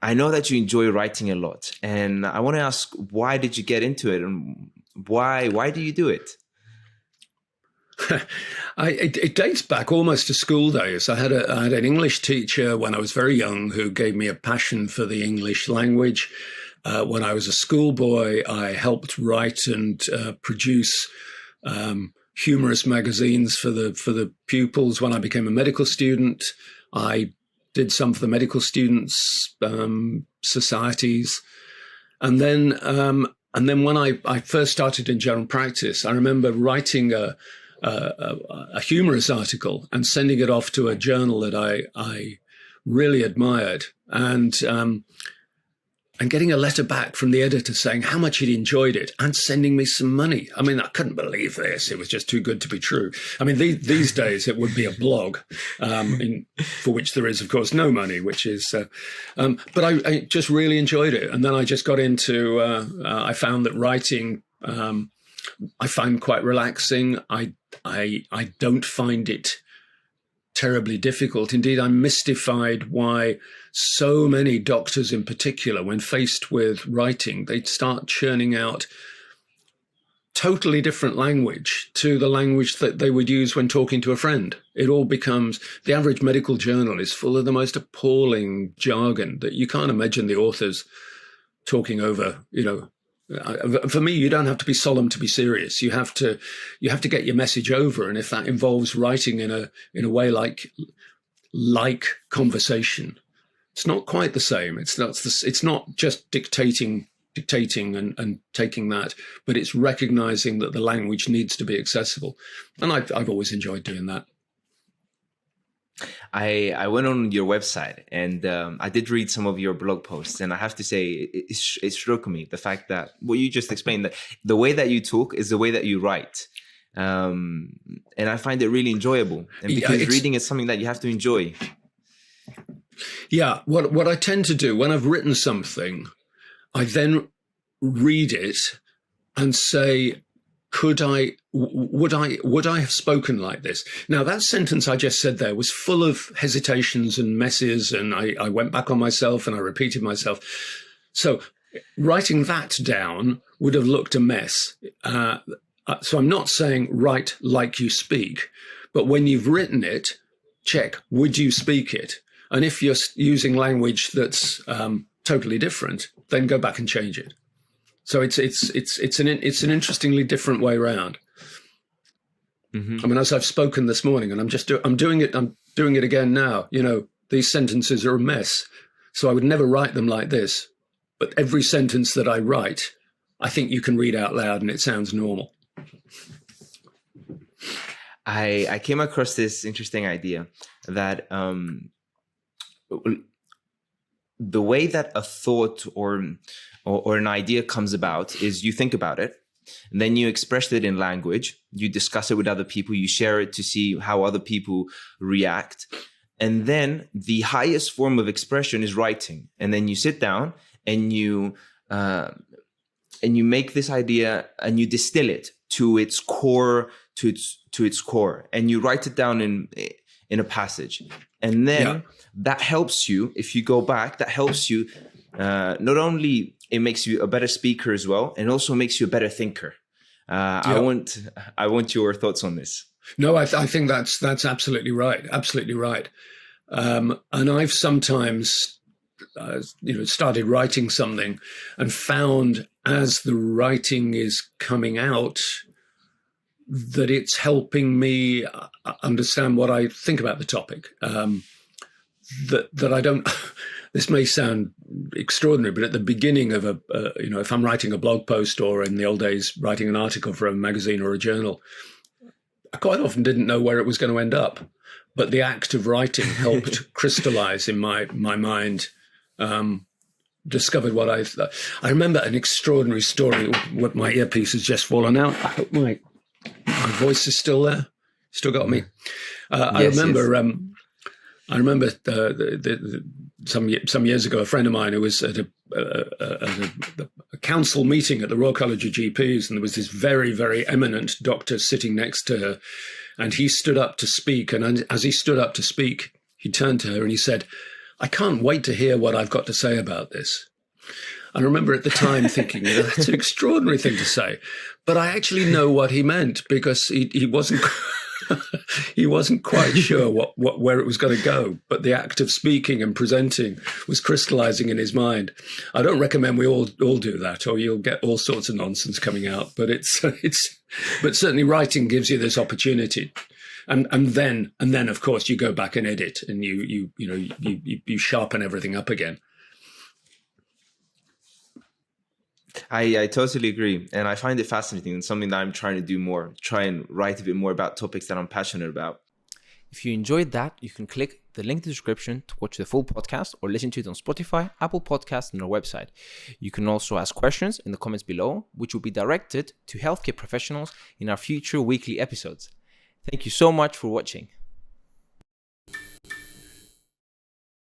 I know that you enjoy writing a lot, and I want to ask, why did you get into it, and why do you do it? It dates back almost to school days. I had an English teacher when I was very young who gave me a passion for the English language. When I was a schoolboy, I helped write and produce humorous magazines for the pupils. When I became a medical student, I did some for the medical students' societies, and then when I first started in general practice, I remember writing a humorous article and sending it off to a journal that I really admired, and getting a letter back from the editor saying how much he'd enjoyed it and sending me some money. I mean, I couldn't believe this. It was just too good to be true. I mean, these days it would be a blog, for which there is, of course, no money, which is, but I just really enjoyed it. And then I just got into, I found that writing, I find quite relaxing. I don't find it terribly difficult. Indeed, I'm mystified why so many doctors in particular, when faced with writing, they'd start churning out totally different language to the language that they would use when talking to a friend. It all becomes, the average medical journal is full of the most appalling jargon that you can't imagine the authors talking over, For me, you don't have to be solemn to be serious. You have to get your message over, and if that involves writing in a way like conversation, it's not quite the same. It's not just dictating and taking that, but it's recognizing that the language needs to be accessible, and I've always enjoyed doing that. I went on your website and I did read some of your blog posts, and I have to say it struck me the fact that what you just explained, that the way that you talk is the way that you write, and I find it really enjoyable. And because reading is something that you have to enjoy. Yeah, what I tend to do when I've written something, I then read it and say, would I have spoken like this? Now, that sentence I just said there was full of hesitations and messes, and I went back on myself and I repeated myself. So writing that down would have looked a mess. So I'm not saying write like you speak, but when you've written it, check, would you speak it? And if you're using language that's totally different, then go back and change it. So it's an interestingly different way around. Mm-hmm. I mean, as I've spoken this morning, and I'm doing it again now. These sentences are a mess, so I would never write them like this. But every sentence that I write, I think you can read out loud, and it sounds normal. I came across this interesting idea that the way that a thought or an idea comes about is you think about it, and then you express it in language, you discuss it with other people, you share it to see how other people react. And then the highest form of expression is writing. And then you sit down and you make this idea and you distill it to its core, to its core, and you write it down in a passage. And then that helps you, if you go back, that helps you, not only it makes you a better speaker as well, and also makes you a better thinker. I want your thoughts on this. No, I think that's absolutely right. Absolutely right. And I've sometimes, started writing something and found as the writing is coming out that it's helping me understand what I think about the topic. That I don't. This may sound extraordinary, but at the beginning of if I'm writing a blog post, or in the old days writing an article for a magazine or a journal, I quite often didn't know where it was going to end up. But the act of writing helped crystallize in my mind. Discovered what I remember an extraordinary story. My earpiece has just fallen out. I hope my voice is still there. Still got me. I remember some years ago, a friend of mine who was at a council meeting at the Royal College of GPs, and there was this very, very eminent doctor sitting next to her, and he stood up to speak. And as he stood up to speak, he turned to her and he said, I can't wait to hear what I've got to say about this. I remember at the time thinking, that's an extraordinary thing to say. But I actually know what he meant, because he wasn't he wasn't quite sure where it was going to go. But the act of speaking and presenting was crystallizing in his mind. I don't recommend we all do that, or you'll get all sorts of nonsense coming out. But but certainly writing gives you this opportunity. And then of course you go back and edit, and you sharpen everything up again. I totally agree. And I find it fascinating, and something that I'm trying to do more, try and write a bit more about topics that I'm passionate about. If you enjoyed that, you can click the link in the description to watch the full podcast or listen to it on Spotify, Apple Podcasts, and our website. You can also ask questions in the comments below, which will be directed to healthcare professionals in our future weekly episodes. Thank you so much for watching.